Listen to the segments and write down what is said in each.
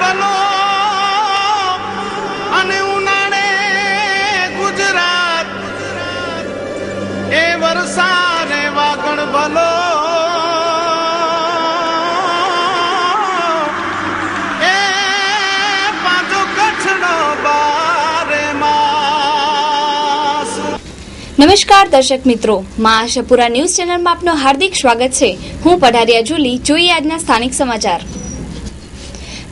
ભલો અને ઉનાળે ગુજરાત એ વરસાદ વાગણ ભલો એ પાછો કચ્છનો બારે માસ। નમસ્કાર દર્શક મિત્રો, માં આશાપુરા ન્યૂઝ ચેનલમાં આપનું હાર્દિક સ્વાગત છે। હું પઢારિયા જુલી। જોઈએ આજના સ્થાનિક સમાચાર।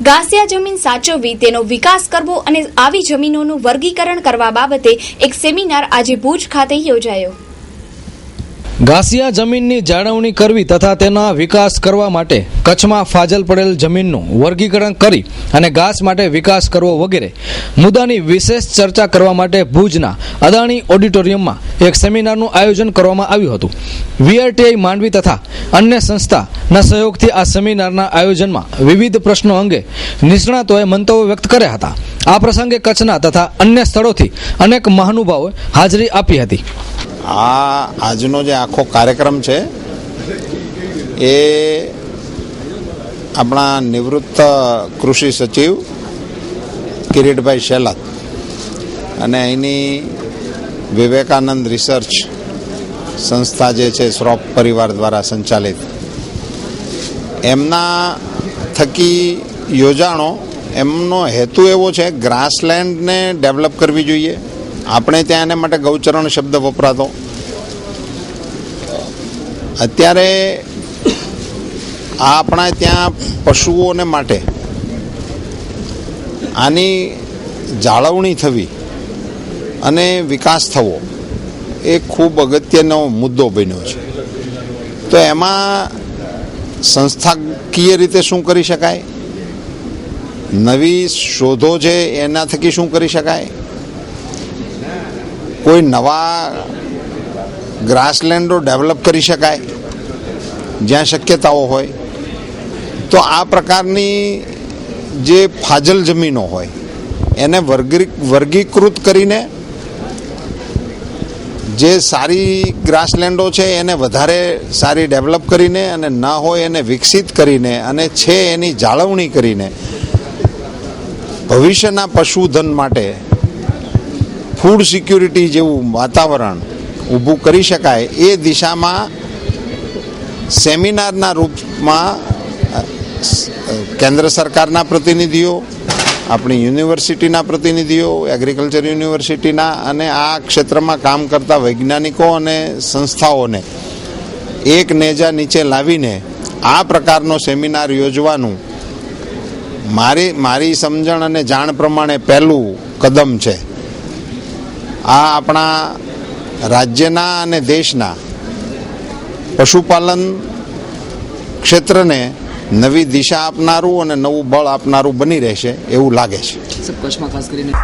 ઘાસિયા જમીન સાચવવી, તેનો વિકાસ કરવો અને આવી જમીનોનું વર્ગીકરણ કરવા બાબતે એક સેમિનાર આજે ભુજ ખાતે યોજાયો। ઘાસિયા જમીનની જાળવણી કરવી તથા તેના વિકાસ કરવા માટે કચ્છમાં ફાજલ પડેલ જમીનનું વર્ગીકરણ કરી અને ઘાસ માટે વિકાસ કરવો વગેરે મુદ્દાની વિશેષ ચર્ચા કરવા માટે ભુજના અદાણી ઓડિટોરિયમમાં એક સેમિનારનું આયોજન કરવામાં આવ્યું હતું। VRTI માંડવી તથા અન્ય સંસ્થાના સહયોગથી આ સેમિનારના આયોજનમાં વિવિધ પ્રશ્નો અંગે નિષ્ણાતોએ મંતવ્યો વ્યક્ત કર્યા હતા। આ પ્રસંગે કચ્છના તથા અન્ય સ્થળોથી અનેક મહાનુભાવોએ હાજરી આપી હતી। આજનો જે આખો કાર્યક્રમ છે એ આપણા નિવૃત્ત કૃષિ સચિવ કિરીટભાઈ શેલાત અને અહીંની વિવેકાનંદ રિસર્ચ સંસ્થા જે છે શ્રોફ પરિવાર દ્વારા સંચાલિત, એમના થકી યોજાણો। એમનો હેતુ એવો છે ગ્રાસલેન્ડને ડેવલપ કરવી જોઈએ। આપણે ત્યાં એને માટે ગૌચરણ શબ્દ વપરાતો, અત્યારે આપણા ત્યાં પશુઓને માટે આની જાળવણી થવી અને વિકાસ થવો એ ખૂબ અગત્યનો મુદ્દો બન્યો છે। તો એમાં સંસ્થાકીય રીતે શું કરી શકાય, નવી શોધો છે એના થકી શું કરી શકાય, કોઈ નવા ગ્રાસલેન્ડો ડેવલપ કરી શકાય જ્યાં શક્યતાઓ હોય, તો આ પ્રકારની જે ફાજલ જમીનો હોય એને વર્ગીકૃત કરીને જે સારી ગ્રાસલેન્ડો છે એને વધારે સારી ડેવલપ કરીને અને ન હોય એને વિકસિત કરીને અને છે એની જાળવણી કરીને ભવિષ્યના પશુધન માટે ફૂડ સિક્યુરિટી જેવું વાતાવરણ ઊભું કરી શકાય એ દિશામાં સેમિનારના રૂપમાં કેન્દ્ર સરકારના પ્રતિનિધિઓ, આપણી યુનિવર્સિટીના પ્રતિનિધિઓ, એગ્રીકલ્ચર યુનિવર્સિટીના અને આ ક્ષેત્રમાં કામ કરતા વૈજ્ઞાનિકો અને સંસ્થાઓને એક નેજા નીચે લાવીને આ પ્રકારનો સેમિનાર યોજવાનું મારી સમજણ અને જાણ પ્રમાણે પહેલું કદમ છે। આ આપણા રાજ્યના અને દેશના પશુપાલન ક્ષેત્રને નવી દિશા આપનારું અને નવું બળ આપનારું બની રહેશે એવું લાગે છે। કચ્છમાં ખાસ કરીને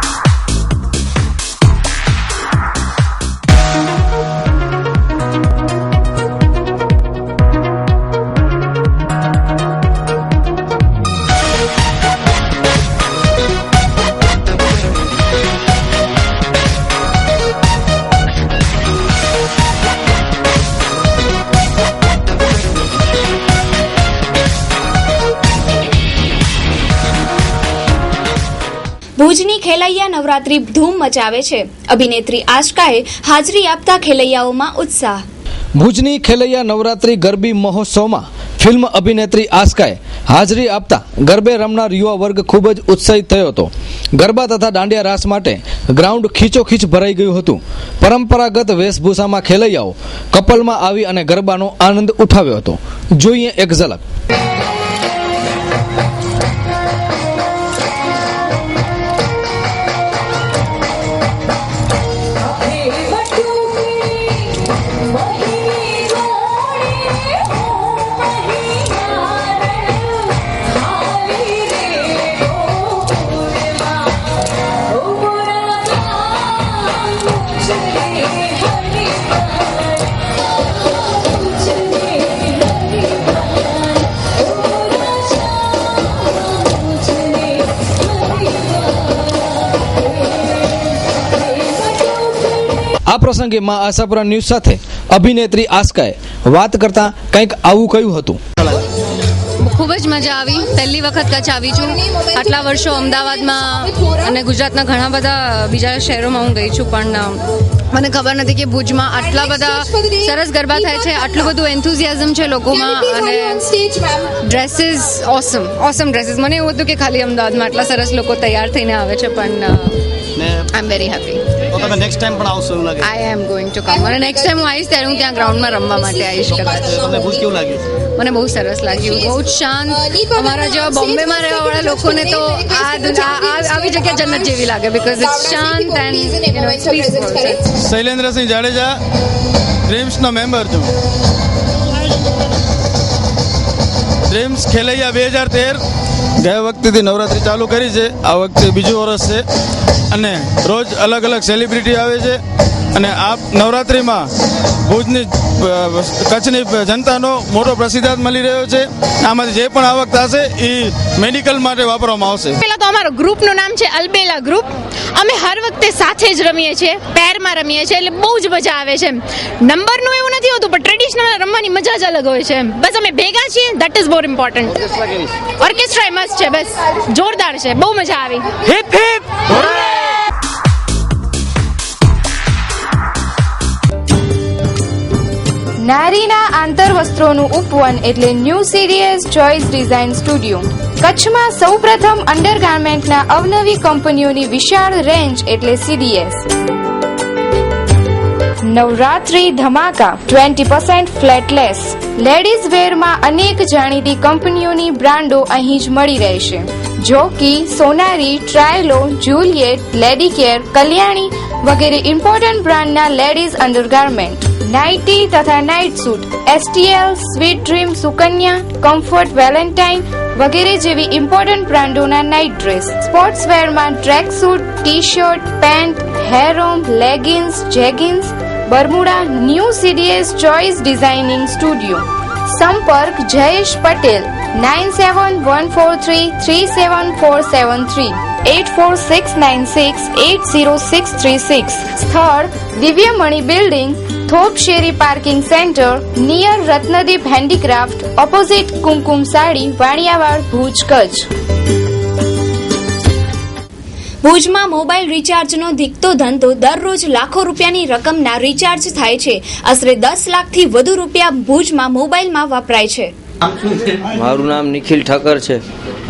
ભુજની ખેલૈયા નવરાત્રી ધૂમ મચાવે છે। અભિનેત્રી આશ્કાએ હાજરી આપતા ખેલૈયાઓમાં ઉત્સાહ। ભુજની ખેલૈયા નવરાત્રી ગરબી મહોત્સવમાં ફિલ્મ અભિનેત્રી આશ્કાએ હાજરી આપતા ગરબે રમનાર યુવા વર્ગ ખૂબ જ ઉત્સાહિત થયો હતો। ગરબા તથા દાંડિયા રાસ માટે ગ્રાઉન્ડ ખીચોખીચ ભરાઈ ગયું હતું। પરંપરાગત વેશભૂષામાં ખેલૈયાઓ કપલમાં આવી અને ગરબાનો આનંદ ઉઠાવ્યો હતો। જોઈએ એક ઝલક। આ પ્રસંગે માં આશાપુરા ન્યૂઝ સાથે અભિનેત્રી આશ્કાએ વાત કરતા કંઈક આવું કહ્યું હતું। ખૂબ જ મજા આવી. પહેલી વખત કચ્છ આવી છું. આટલા વર્ષો અમદાવાદમાં અને ગુજરાતના ઘણા બધા બીજા શહેરોમાં હું ગઈ છું, પણ મને ખબર નથી કે ભુજમાં આટલા બધા સરસ ગરબા થાય છે, આટલું બધું એન્થુઝિયાઝમ છે લોકોમાં, અને ડ્રેસીસ ઓસમ ડ્રેસીસ. મને એવું હતું કે ખાલી અમદાવાદમાં આટલા સરસ લોકો તૈયાર થઈને આવે છે, પણ આઈ એમ વેરી હેપી. તો તમે નેક્સ્ટ ટાઈમ પણ આવશો એવું લાગે? આઈ એમ ગોઈંગ ટુ કમ, અને નેક્સ્ટ ટાઈમ હું આવીશ ત્યારે હું ત્યાં ગ્રાઉન્ડમાં રમવા માટે આવીશ કદાચ. તમને ભુજ કેવું લાગ્યું? મને બહુ સરસ લાગ્યું, બહુ જ શાંત. અમારા જેવા બોમ્બેમાં રહેવાવાળા લોકોને તો આવી જગ્યા જન્નત જેવી લાગે, બિકોઝ ઇટ્સ શાંત એન્ડ પીસફુલ. શૈલેન્દ્રસિંહ જાડેજા, ડ્રીમ્સનો મેમ્બર છું. ડ્રીમ્સ ખેલૈયા 2013 ગયા વખતેથી નવરાત્રિ ચાલુ કરી છે. આ વખતે બીજું વર્ષ છે અને રોજ અલગ અલગ સેલિબ્રિટી આવે છે, અને આ નવરાત્રિમાં ભુજની કચ્છની જનતાનો મોટો પ્રતિસાદ મળી રહ્યો છે. આમાંથી જે પણ આવક થશે એ મેડિકલ માટે વાપરવામાં આવશે. પહેલા તો અમારું ગ્રુપનું નામ છે અલબેલા ગ્રુપ. અમે હર વખતે સાથે જ રમીએ છીએ, પેરમાં રમીએ છીએ, એટલે બહુ જ મજા આવે છે. નંબરનું એવું નથી હોતું, પણ ટ્રેડિશનલ રમવાની મજા જ અલગ હોય છે. બસ અમે ભેગા છીએ, that is more important. Orchestra મસ્ત છે, બસ જોરદાર છે, બહુ મજા આવી. હિપ હિપ નારીના આંતરવસ્ત્રોનું ઉપવન એટલે new CDS choice design studio. કચ્છમાં સૌપ્રથમ અંડરગાર્મેન્ટના અવનવી કંપનીઓની વિશાળ રેન્જ એટલે સીડીએસ. નવરાત્રી ધમાકા 20% ફ્લેટલેસ. લેડીઝ વેરમાં અનેક જાણીતી કંપનીઓની બ્રાન્ડો અહીં જ મળી રહેશે. જોકી, સોનારી, ટ્રાયલો, જુલિયેટ, લેડી કેર, કલ્યાણી વગેરે ઇમ્પોર્ટન્ટ બ્રાન્ડના લેડીઝ અંડરગાર્મેન્ટ, નાઇટી તથા night suit, STL, sweet dream, Sukanya, comfort, Valentine વગેરે જેવી ઇમ્પોર્ટન્ટ બ્રાન્ડોના નાઇટ ડ્રેસ, સ્પોર્ટ્સવેરમાં track suit, T shirt, pant, harem, leggings, jeggings, Bermuda. New CDS choice designing studio. સંપર્ક જયેશ પટેલ 9714337473 8469680636. સ્થળ દિવ્યમણિ building, થોપ શેરી parking centre, near Ratnadeep handicraft, opposite Kumkum sari, Vaniyavad, Bhuj, Kutch. ભુજમાં મોબાઈલ રિચાર્જનો ધીકતો ધંધો. દરરોજ લાખો રૂપિયાની રકમના રિચાર્જ થાય છે. આશરે 10 લાખથી વધુ રૂપિયા ભુજમાં મોબાઈલમાં વપરાય છે. મારું નામ નિખિલ ઠક્કર છે.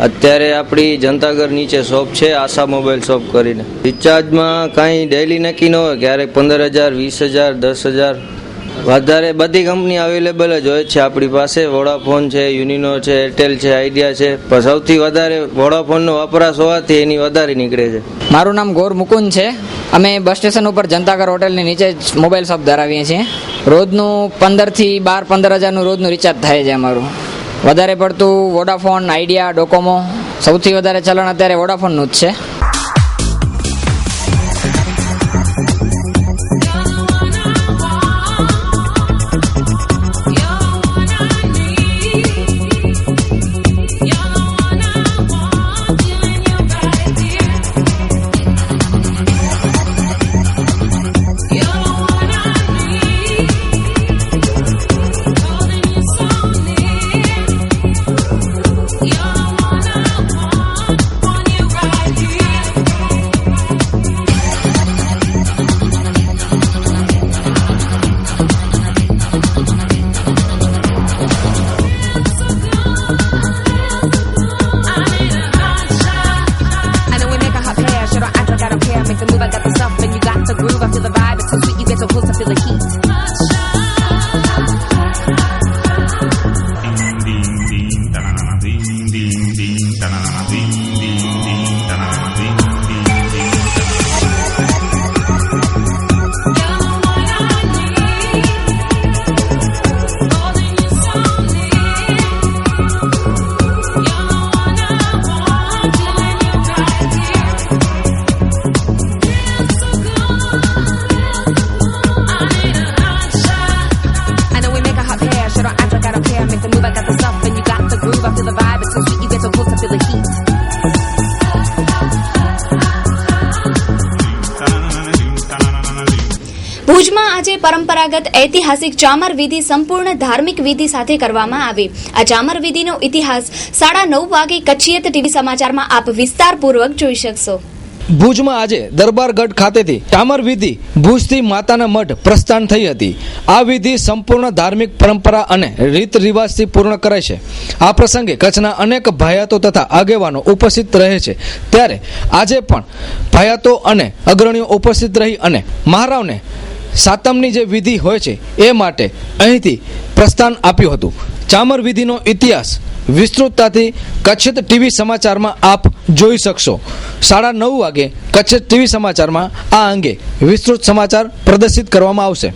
અત્યારે આપણી જનતાગર નીચે શોપ છે, આશા મોબાઈલ શોપ કરીને. રિચાર્જમાં કાંઈ ડેલી નક્કી ન હોય, ક્યારેક 15,000, 20,000, 10,000, વધારે બધી કંપની અવેલેબલ જ હોય છે આપણી પાસે. વોડાફોન છે, યુનિનો છે, એરટેલ છે, આઈડિયા છે, પણ સૌથી વધારે વોડાફોનનો વપરાશ હોવાથી એની વધારે નીકળે છે. મારું નામ ગૌર મુકુંદ છે. અમે બસ સ્ટેશન ઉપર જનતાગર હોટલની નીચે જ મોબાઈલ શોપ ધરાવીએ છીએ. રોજનું 15,000 થી 15,000નું રોજનું રિચાર્જ થાય છે અમારું. વધારે પડતું વોડાફોન, આઈડિયા, ડોકોમો. સૌથી વધારે ચલણ અત્યારે વોડાફોનનું જ છે. આજે પરંપરાગત ઐતિહાસિક ચામર વિધિ સંપૂર્ણ ધાર્મિક વિધિ સાથે કરવામાં આવી. આ ચામર વિધિનો ઇતિહાસ 9:30 વાગે કચ્છિયત ટીવી સમાચારમાં આપ વિસ્તારપૂર્વક જોઈ શકશો. ભુજમાં આજે દરબારગઢ ખાતેથી ચામર વિધિ ભુજથી માતાના મઢ પ્રસ્થાન થઈ હતી. આ વિધિ સંપૂર્ણ ધાર્મિક પરંપરા અને રીત રિવાજથી પૂર્ણ કરાય છે. આ પ્રસંગે કચ્છના અનેક ભાયાતો તથા આગેવાનો ઉપસ્થિત રહે છે. ત્યારે આજે પણ ભાયાતો અને અગ્રણીઓ ઉપસ્થિત રહી અને મહારાવને સાતમની જે વિધિ હોય છે એ માટે અહીંથી પ્રસ્થાન આપ્યું હતું. ચામર વિધિનો ઇતિહાસ વિસ્તૃતતાથી કચ્છ ટીવી સમાચારમાં આપ જોઈ શકશો. 9:30 વાગે કચ્છ ટીવી સમાચારમાં આ અંગે વિસ્તૃત સમાચાર પ્રદર્શિત કરવામાં આવશે.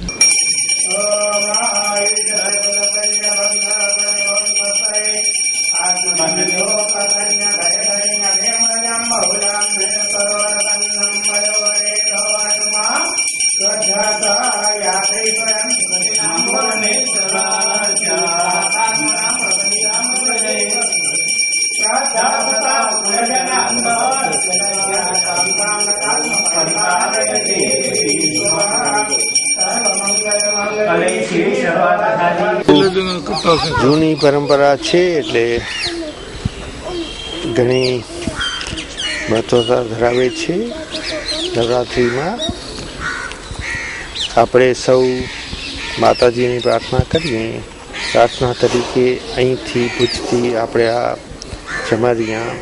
જૂની પરંપરા છે એટલે ઘણી મહત્વતા ધરાવે છે. નવરાત્રિમાં આપણે સૌ માતાજીની પ્રાર્થના કરીએ. પ્રાર્થના તરીકે અહીંથી ભુજથી આપણે આ ચમારિયા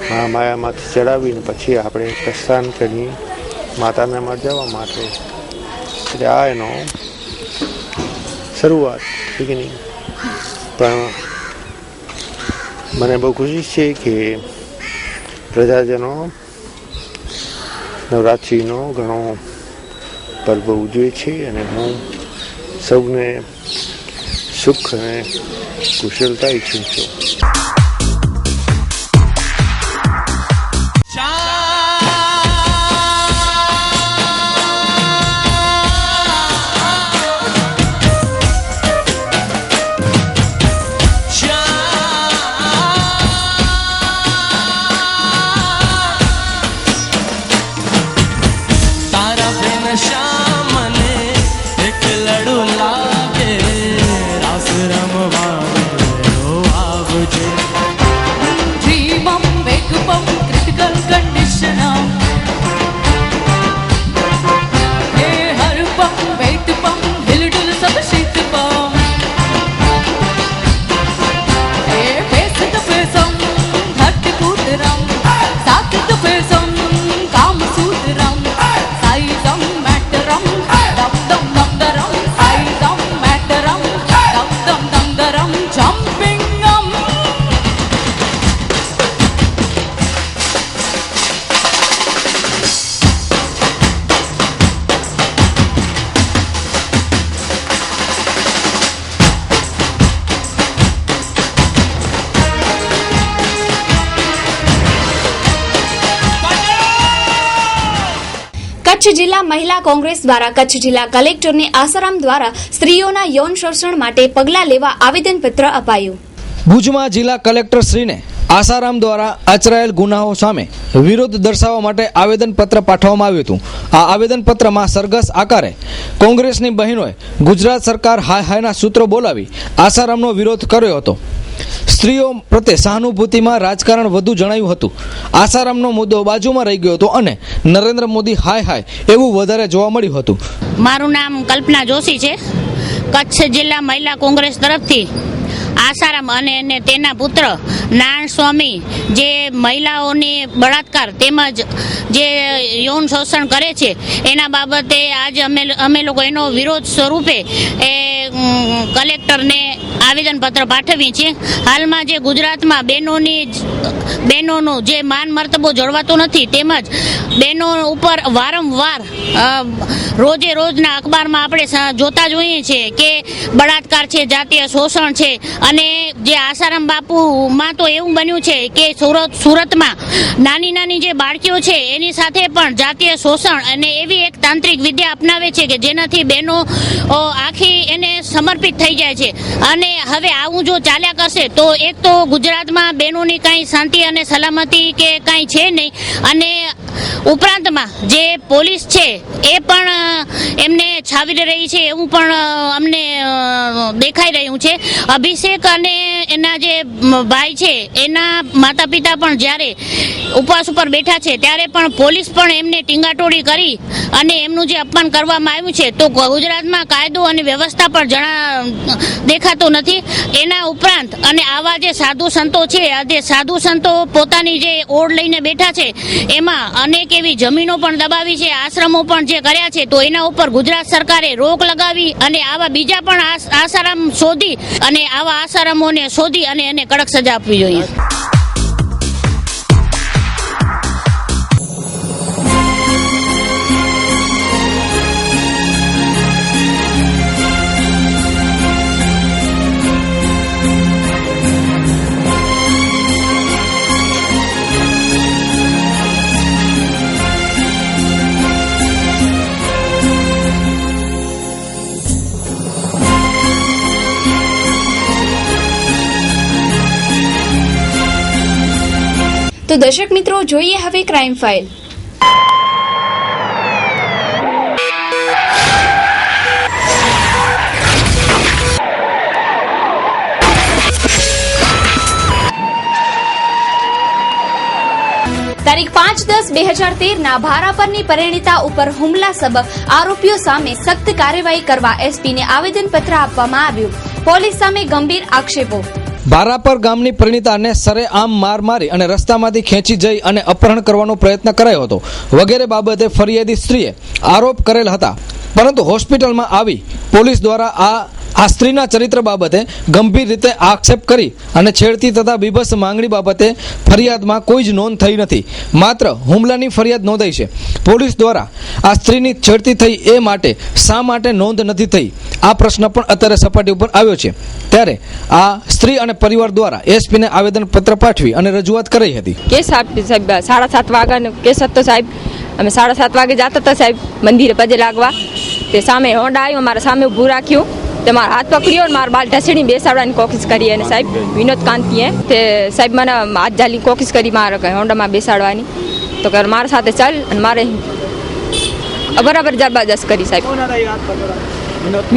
મહામાયામાંથી ચડાવીને પછી આપણે પ્રસ્થાન કરી માતાના મઢ જવા માટે. એટલે આ એનો શરૂઆત બિગિનિંગ. પણ મને બહુ ખુશી છે કે પ્રજાજનો નવરાત્રિનો ઘણો પર્વ ઉજવે છે અને હું સૌને સુખ અને કુશળતા ઈચ્છું છું. કચ્છ જિલ્લા મહિલા કોંગ્રેસ દ્વારા કચ્છ જિલ્લા કલેક્ટરને આસારામ દ્વારા સ્ત્રીઓના યૌન શોષણ માટે પગલાં લેવા આવેદનપત્ર અપાયું. ભુજમાં જિલ્લા કલેક્ટર શ્રીને આસારામ દ્વારા આચરાયેલ ગુનાઓ સામે વિરોધ દર્શાવવા માટે આવેદનપત્ર પાઠવવામાં આવ્યું હતું. આ આવેદનપત્રમાં સરઘસ આકારે કોંગ્રેસની બહેનોએ ગુજરાત સરકાર હાય હાયના સૂત્રો બોલાવી આસારામનો વિરોધ કર્યો હતો. સ્ત્રીઓ પ્રત્યે સહાનુભૂતિમાં રાજકારણ વધુ જણાયું હતું. આસારામનો મુદ્દો બાજુમાં રહી ગયો હતો અને નરેન્દ્ર મોદી હાય હાય એવું વધારે જોવા મળ્યું હતું. મારું નામ કલ્પના જોશી છે. કચ્છ જિલ્લા મહિલા કોંગ્રેસ તરફથી આસારામ અને તેના પુત્ર નારાયણ સ્વામી જે મહિલાઓની બળાત્કાર તેમજ જે યૌન શોષણ કરે છે એના બાબતે આજે અમે લોકો એનો વિરોધ સ્વરૂપે એ કલેક્ટરને આવેદનપત્ર પાઠવી છે. હાલમાં જે ગુજરાતમાં બહેનોનો જે માન મર્તબો જળવાતો નથી તેમજ બહેનો ઉપર વારંવાર રોજે રોજના અખબારમાં આપણે જોતા જોઈએ છીએ કે બળાત્કાર છે, જાતીય શોષણ છે. અને જે આસારામ બાપુમાં તો એવું બન્યું છે કે સુરતમાં નાની જે બાળકીઓ છે એની સાથે પણ જાતીય શોષણ અને એવી એક તાંત્રિક વિદ્યા અપનાવે છે કે જેનાથી બહેનો આખી એને સમર્પિત થઈ જાય છે. અને હવે આવું જો ચાલ્યા કરશે તો એક તો ગુજરાતમાં બહેનોની કાંઈ શાંતિ અને સલામતી કે કાંઈ છે નહીં અને ઉપરાંતમાં જે પોલીસ છે એ પણ એમને છાવી રહી છે એવું પણ અમને દેખાઈ રહ્યું છે. અભિષેક અને એના જે ભાઈ છે એના માતા પિતા પણ જ્યારે ઉપવાસ ઉપર બેઠા છે ત્યારે પણ પોલીસ પણ એમને ટીંગાટોળી કરી અને એમનું જે અપમાન કરવામાં આવ્યું છે. તો ગુજરાતમાં કાયદો અને વ્યવસ્થા પર દેખાતો નથી. એના ઉપરાંત અને આવા જે સાધુ સંતો છે, આ જે સાધુ સંતો પોતાની જે ઓળ લઈને બેઠા છે એમાં અનેક એવી જમીનો પણ દબાવી છે, આશ્રમો પણ જે કર્યા છે. તો એના ઉપર ગુજરાત સરકારે રોક લગાવી અને આવા બીજા પણ આસારામ શોધી અને આવા આસારામોને શોધી અને એને કડક સજા આપવી જોઈએ. તો દર્શક મિત્રો, જોઈએ હવે ક્રાઇમ ફાઇલ. તારીખ 5/10/2013 ભારાપરની પરિણીતા ઉપર હુમલા સબબ આરોપીઓ સામે સખ્ત કાર્યવાહી કરવા એસપીને આવેદનપત્ર આપવામાં આવ્યું. પોલીસ સામે ગંભીર આક્ષેપો. ભારાપર ગામની પરિણીતાને સરેઆમ માર મારી અને રસ્તામાંથી ખેંચી જઈ અને અપહરણ કરવાનો પ્રયત્ન કરાયો હતો વગેરે બાબતે ફરિયાદી સ્ત્રીએ આરોપ કરેલ હતા. પરંતુ હોસ્પિટલમાં આવી પોલીસ દ્વારા આ સ્ત્રીના ચરિત્ર બાબતે ગંભીર રીતે આક્ષેપ કરી અને છેડતી તથા બીભત્સ માંગણી બાબતે ફરિયાદમાં કોઈ જ નોંધ થઈ નથી. માત્ર હુમલાની ફરિયાદ નોંધાઈ છે. પોલીસ દ્વારા આ સ્ત્રીની છેડતી થઈ એ માટે શા માટે નોંધ નથી થઈ, આ પ્રશ્ન પણ અત્યારે સપાટી ઉપર આવ્યો છે. ત્યારે આ સ્ત્રી અને પરિવાર દ્વારા એસપીને આવેદનપત્ર પાઠવી અને રજૂઆત કરી હતી. કેસ સાહેબ 7:30 વાગ્યાનો કેસ હતો સાહેબ. અમે 7:30 વાગે જતા હતા સાહેબ મંદિરે પગે લાગવા. તે સામે હોન્ડા આવ્યો, મારા સામે ઊભું રાખ્યું, તે મારા હાથ પકડ્યો અને મારા બાલ ઢસડી બેસાડવાની કોશિશ કરી. અને સાહેબ વિનોદ કાંતિએ તે સાહેબ મને હાથ ઝાલી કોશિશ કરી મારા હોન્ડામાં બેસાડવાની. તો કે મારા સાથે ચાલ અને મારે બરાબર જબરદસ્ત કરી સાહેબ.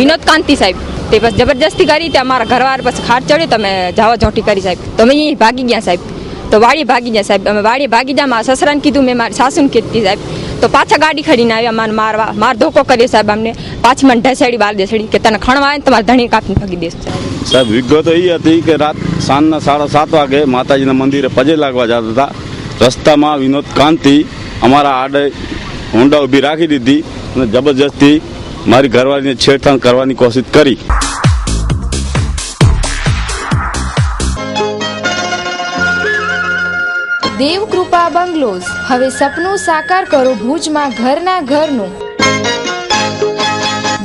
વિનોદ કાંતિ સાહેબ તે બસ જબરજસ્તી કરી. તે અમારા ઘરવાર પછી ખાટ ચડ્યો, તમે જાવા જોટી કરી સાહેબ. તો અમે અહીં ભાગી ગયા સાહેબ. તો વાડી ભાગી ગયા સાહેબ. અમે વાડી ભાગી ગયા, મારા સસરાને કીધું, મેં મારી સાસુને કીધી સાહેબ. તો પાછા ગાડી ખડીને આવ્યા, મને મારવા માર ધોકો કર્યો સાહેબ. અમને પાછી મને ઢસેડી બાર દેસડી કે તને ખણવા આવે ને તમારે ધણી કાપીને ભાગી દેશ સાહેબ. વિગતો એ હતી કે રાત સાંજના 7:30 વાગે માતાજીના મંદિરે પજે લાગવા જતા હતા. રસ્તામાં વિનોદ કાંતિ અમારા આડે હોન્ડા ઊભી રાખી દીધી અને જબરજસ્તી મારી ઘરવાળીને છેડછાડ કરવાની કોશિશ કરી. દેવકૃપા બંગલોઝ, હવે સપનું સાકાર કરો ભુજમાં ઘરના ઘરનું.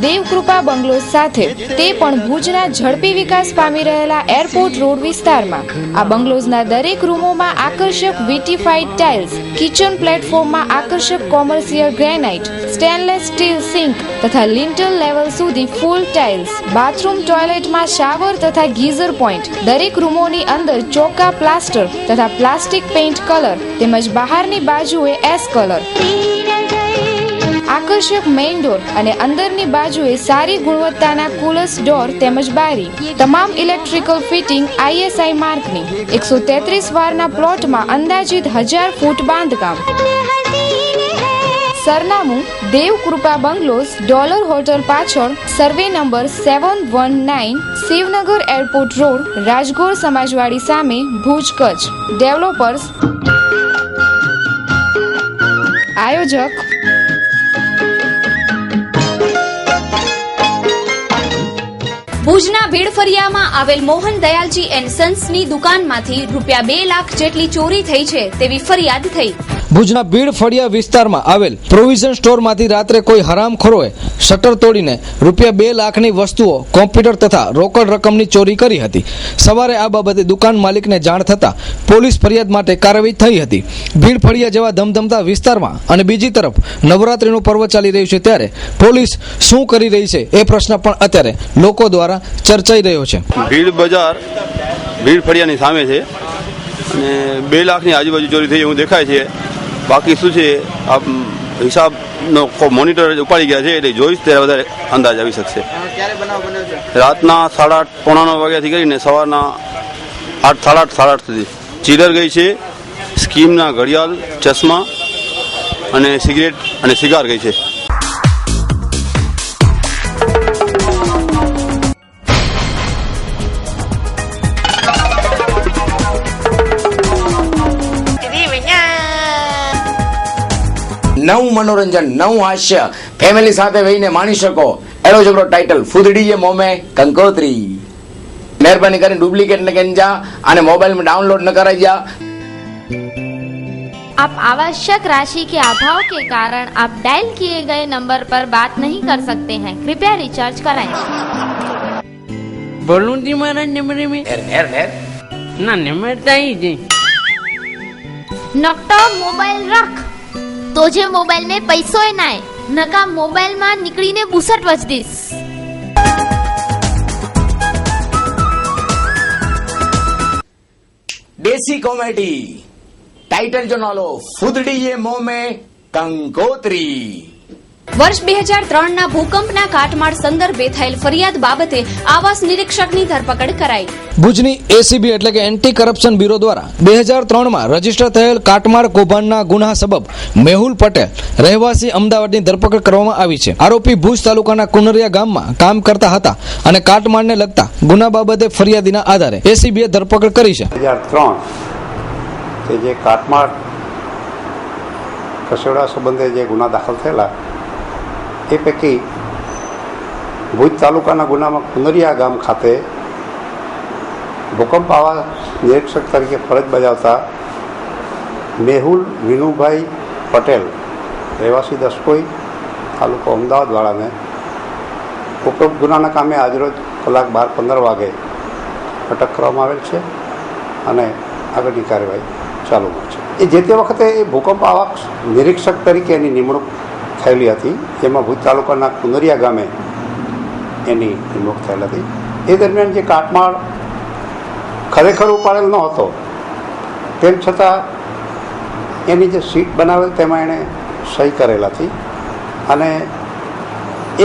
દેવકૃપા બંગલોઝ સાથે તે પણ ભુજના ઝડપી વિકાસ પામી રહેલા એરપોર્ટ રોડ વિસ્તારમાં. આ બંગલોઝના દરેક રૂમોમાં આકર્ષક વિટીફાઈડ ટાઇલ્સ, કિચન પ્લેટફોર્મમાં આકર્ષક commercial granite, stainless steel sink તથા લિન્ટલ લેવલ સુધી ફૂલ ટાઇલ્સ, બાથરૂમ ટોયલેટમાં શાવર તથા ગીઝર પોઈન્ટ, દરેક રૂમોની અંદર ચોખ્ખા પ્લાસ્ટર તથા પ્લાસ્ટિક પેઇન્ટ કલર તેમજ બહારની બાજુએ એસ કલર, આકર્ષક મેઇન ડોર અને અંદરની બાજુએ સારી ગુણવત્તાના કુલસ ડોર તેમજ બારી, તમામ ઇલેક્ટ્રિકલ ફિટિંગ ISI માર્કની. 133 વારના પ્લોટમાં અંદાજિત 1000 ફૂટ બાંધકામ. સરનામું દેવકૃપા બંગલોઝ, ડોલર હોટલ પાછળ, survey number 719, Shivnagar airport road, Rajgor સમાજવાડી સામે, ભુજ, કચ્છ. ડેવલપર્સ, આયોજક ભુજના ભીડફરિયામાં આવેલ મોહન દયાલજી એન્ડ સન્સની દુકાનમાંથી રૂપિયા 2 લાખ જેટલી ચોરી થઈ છે તેવી ફરિયાદ થઈ. ભુજના ભીડફળિયા વિસ્તારમાં આવેલ પ્રોવિઝન સ્ટોરમાંથી રાત્રે કોઈ હરામખોરોએ શટર તોડીને રૂપિયા 2 લાખની વસ્તુઓ, કોમ્પ્યુટર તથા રોકડ રકમની ચોરી કરી હતી. સવારે આ બાબતે દુકાન માલિકને જાણ થતા પોલીસ ફરિયાદ માટે કાર્યવાહી થઈ હતી. ભીડફળિયા જેવા ધમધમતા વિસ્તારમાં અને બીજી તરફ નવરાત્રીનું પર્વ ચાલી રહ્યું છે ત્યારે પોલીસ શું કરી રહી છે એ પ્રશ્ન પણ અત્યારે લોકો દ્વારા ચર્ચાઈ રહ્યો છે. ભીડ બજાર ભીડફળિયાની સામે છે અને 2 લાખની આજુબાજુ ચોરી થઈ એવું દેખાય છે. બાકી શું છે હિસાબનો મોનિટર ઉપાડી ગયા છે એટલે જોઈશ ત્યારે વધારે અંદાજ આવી શકશે. ક્યારે બનાવ બન્યો છે? રાતના 8:30 પોણા 9 વાગ્યાથી કરીને સવારના 8 સાડા 8 સુધી ચીલર ગઈ છે, સ્કીમના ઘડિયાળ, ચશ્મા અને સિગરેટ અને સિગાર ગઈ છે. નવું મનોરંજન, નવું હાસ્ય ફેમિલી સાથે વહીને માણી શકો એનો જબરો ટાઇટલ ફૂદડી જે મોમે કંકોત્રી. મહેરબાની કરીને ડુપ્લિકેટ ન ગંજા અને મોબાइल में डाउनलोड न कराइए. आप आवश्यक राशि के अभाव के कारण आप डायल किए गए नंबर पर बात नहीं कर सकते हैं. कृपया रिचार्ज कराएं. बोलूं जी मारा नंबर में ना नंबर चाहिए. नकटो मोबाइल रख तो जे मोबाइल में पैसो ना नका मोबाइल में निकली ने बुसट वच दीस. देसी कॉमेडी टाइटल जो नालो फूदड़ी ये मोह में कंकोत्री. વર્ષ 2003ના ભૂકંપના કાટમાળ સંદર્ભે થયેલ ફરિયાદ બાબતે આવાસ નિરીક્ષકની ધરપકડ કરાઈ. ભુજની એસીબી એટલે કે એન્ટી કરપ્શન બ્યુરો દ્વારા 2003માં રજીસ્ટર થયેલ કાટમાળ કૌભાંડના ગુના સબબ મેહુલ પટેલ રહેવાસી અમદાવાદની ધરપકડ કરવામાં આવી છે. આરોપી ભુજ તાલુકાના કુનરિયા ગામમાં કામ કરતા હતા અને કાટમાળને લગતા ગુના બાબતે ફરિયાદીના આધારે એસીબીએ ધરપકડ કરી છે. 2003 કે જે કાટમાળ ખસેડવા સંબંધે જે ગુના દાખલ થયેલા એ પૈકી ભુજ તાલુકાના ગુનામાં કુનરિયા ગામ ખાતે ભૂકંપ આવાસ નિરીક્ષક તરીકે ફરજ બજાવતા મેહુલ વિનુભાઈ પટેલ રહેવાસી દસકોઈ તાલુકો અમદાવાદવાળાને ઉપરોક્ત ગુનાના કામે આજરોજ કલાક 12:15 વાગે અટક કરવામાં આવેલ છે અને આગળની કાર્યવાહી ચાલુમાં છે. એ જે તે વખતે એ ભૂકંપ આવાસ નિરીક્ષક તરીકે એની નિમણૂક થયેલી હતી, જેમાં ભુજ તાલુકાના કુનરિયા ગામે એની નિમણૂક થયેલ હતી. એ દરમિયાન જે કાટમાળ ખરેખર ઉપાડેલ ન હતો તેમ છતાં એની જે સીટ બનાવેલ તેમાં એણે સહી કરેલ હતી અને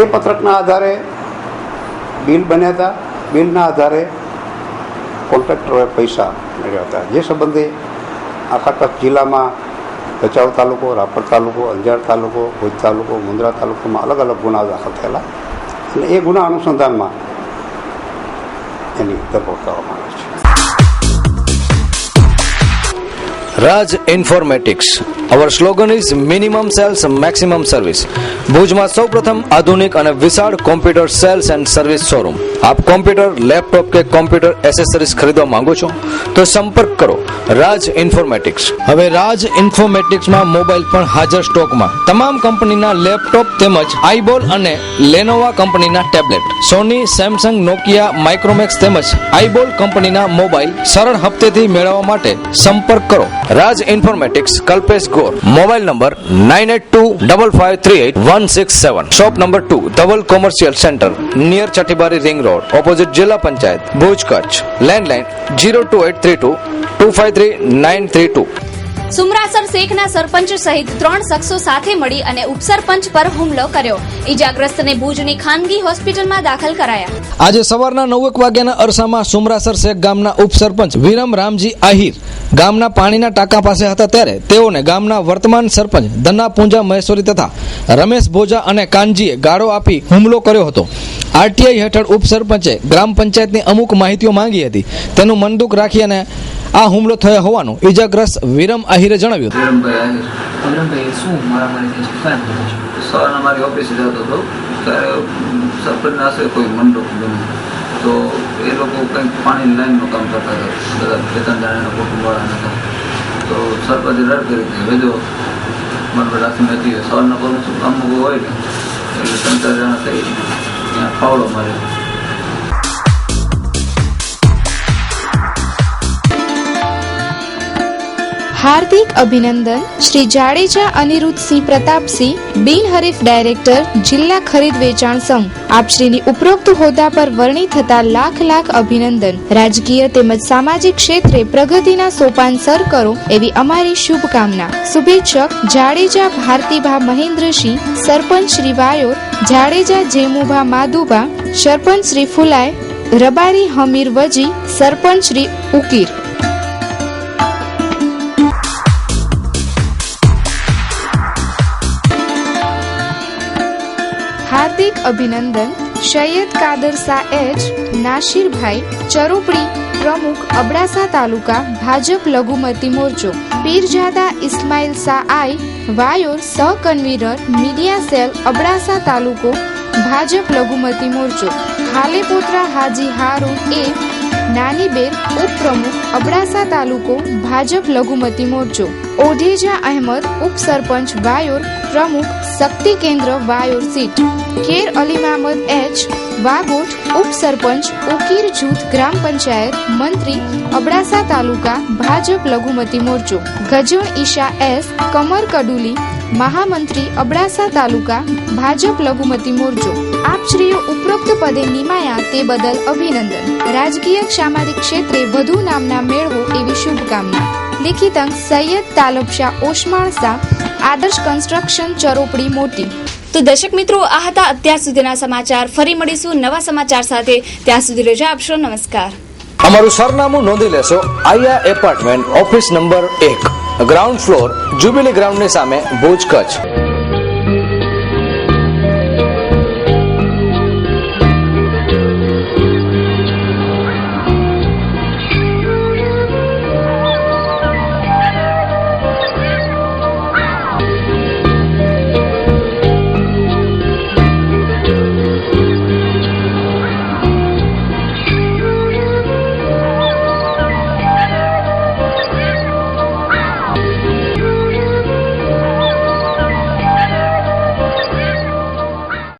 એ પત્રકના આધારે બિલ બન્યા હતા. બિલના આધારે કોન્ટ્રાક્ટરોએ પૈસા મેળવ્યા હતા. જે સંબંધે આખા કચ્છ જિલ્લામાં ભચાઉ તાલુકો, રાપર તાલુકો, અંજાર તાલુકો, ભુજ તાલુકો, મુન્દ્રા તાલુકામાં અલગ અલગ ગુના દાખલ થયેલા અને એ ગુના અનુસંધાનમાં એની ધરપકડ કરવામાં આવે છે. Raj informatics. Our slogan is minimum sales maximum service. ભુજમાં સૌપ્રથમ આધુનિક અને વિશાળ computer sales and service showroom. આપ કોમ્પ્યુટર, લેપટોપ કે કોમ્પ્યુટર એસેસરીઝ ખરીદવા માંગો છો તો સંપર્ક કરો રાજ ઇન્ફોર્મેટિક્સ. હવે રાજ ઇન્ફોર્મેટિક્સમાં મોબાઈલ પણ હાજર સ્ટોકમાં. તમામ કંપનીના લેપટોપ તેમજ આઈબોલ અને લેનોવા કંપનીના ટેબ્લેટ, સોની, સેમસંગ, નોકિયા, માઇક્રોમેક્સ તેમજ આઈબોલ કંપનીના મોબાઈલ સરળ હપ્તેથી મેળવવા માટે સંપર્ક કરો Raj informatics, Kalpesh Gor. Mobile number 9825538167. Shop number 2, Dhaval commercial centre, near Chatibari ring road, opposite જિલ્લા પંચાયત, ભુજ, કચ્છ. લેન્ડલાઇન 02832 253932. સુમરાસર શેખના સરપંચ સહિત 3 શખ્સો સાથે મળી અને ઉપસરપંચ પર હુમલો કર્યો. ઈજાગ્રસ્તને ભુજની ખાનગી હોસ્પિટલમાં દાખલ કરાયા. આજે સવારના 9 વાગ્યાના અરસામાં સુમરાસર શેખ ગામના ઉપસરપંચ વિરમ રામજી આહિર ગામના પાણીના ટાંકા પાસે હતા ત્યારે તેઓને ગામના વર્તમાન સરપંચ ધના પૂંજા મહેશ્વરી તથા રમેશ ભોજા અને કાનજીએ ગાળો આપી હુમલો કર્યો હતો. આરટીઆઈ હેઠળ ઉપસરપંચે ગ્રામ પંચાયતની અમુક માહિતીઓ માંગી હતી. તેનું મનદુખ રાખી અને આ હુમલો થયો હોવાનું ઈજાગ્રસ્ત વિરમ આહિરે જણાવ્યું હતું. સવારના મારી ઓફિસે જતો હતો ત્યારે સરપંચના આશરે કોઈ મંડપ બન્યું તો એ લોકો કંઈક પાણીની લાઈનનું કામ કરતા હતા. બધા 2-3 જણાના કુટુંબવાળાના હતા તો સરપંચે રડ કરી હતી વેદો મને રાખીને હતી. સવારના પગનું શું કામ હોય ને એટલે 3-4 જણા થઈ ત્યાં ફાવડો માર્યો. હાર્દિક અભિનંદન શ્રી જાડેજા અનિરુદ્ધસિંહ પ્રતાપસિંહ, બિનહરીફ ડાયરેક્ટર, જિલ્લા ખરીદ વેચાણ સંઘ. આપશ્રીની ઉપરોક્ત હોદ્દા પર વરણી થતા લાખ લાખ અભિનંદન. રાજકીય તેમજ સામાજિક ક્ષેત્રે પ્રગતિના સોપાન સર કરો એવી અમારી શુભકામના. શુભેચ્છક જાડેજા ભારતીભા મહેન્દ્રસિંહ, સરપંચ શ્રી વાયોર, જાડેજા જેમુભા માધુભા, સરપંચ શ્રી ફુલાય, રબારી હમીર વજી, સરપંચ શ્રી ઉકીર. હાર્દિક અભિનંદન સૈયદ કાદર શાહ એચ, નાસિરભાઈ ચરોપડી, પ્રમુખ અબડાસા તાલુકા ભાજપ લઘુમતી મોરચો. પીરજાદા ઇસ્માઇલ શાહ આઈ, વાયોર, સહ કન્વીનર મીડિયા સેલ અબડાસા તાલુકો ભાજપ લઘુમતી મોરચો. ખાલેપોત્રા હાજી હારૂન એ, નાનીબેર, ઉપપ્રમુખ અબડાસા તાલુકો ભાજપ લઘુમતી મોરચો. ઓઢેજા અહેમદ, ઉપસરપંચ વાયોર, પ્રમુખ શક્તિ કેન્દ્ર વાયોર સીટ. ખેર અલી મહમદ એચ, વાગોઠ, ઉપસરપંચ ઉકીર જૂથ ગ્રામ પંચાયત, મંત્રી અબડાસા તાલુકા ભાજપ લઘુમતી મોરચો. ગજણ ઈશા એસ, કમર કડુલી, મહામંત્રી અબડાસા તાલુકા ભાજપ લઘુમતી મોરચો. આપશ્રીઓ ઉપરોક્ત પદે નિમાયા તે બદલ અભિનંદન. રાજકીય સામાજિક ક્ષેત્રે વધુ નામના મેળવો એવી શુભકામના. લિખિત અંક સૈયદ તાલબશાહ ઓસમાણ શાહ, આદર્શ કન્સ્ટ્રક્શન, ચરોપડી મોટી. તો દર્શક મિત્રો, આ હતા અત્યાર સુધીના સમાચાર. ફરી મળીશું નવા સમાચાર સાથે. ત્યાં સુધી રજા આપશો. નમસ્કાર. અમારું સરનામું નોંધી લેશો. Aaya apartment, office number 1, ground floor, jubilee ગ્રાઉન્ડની સામે, ભુજ, કચ્છ.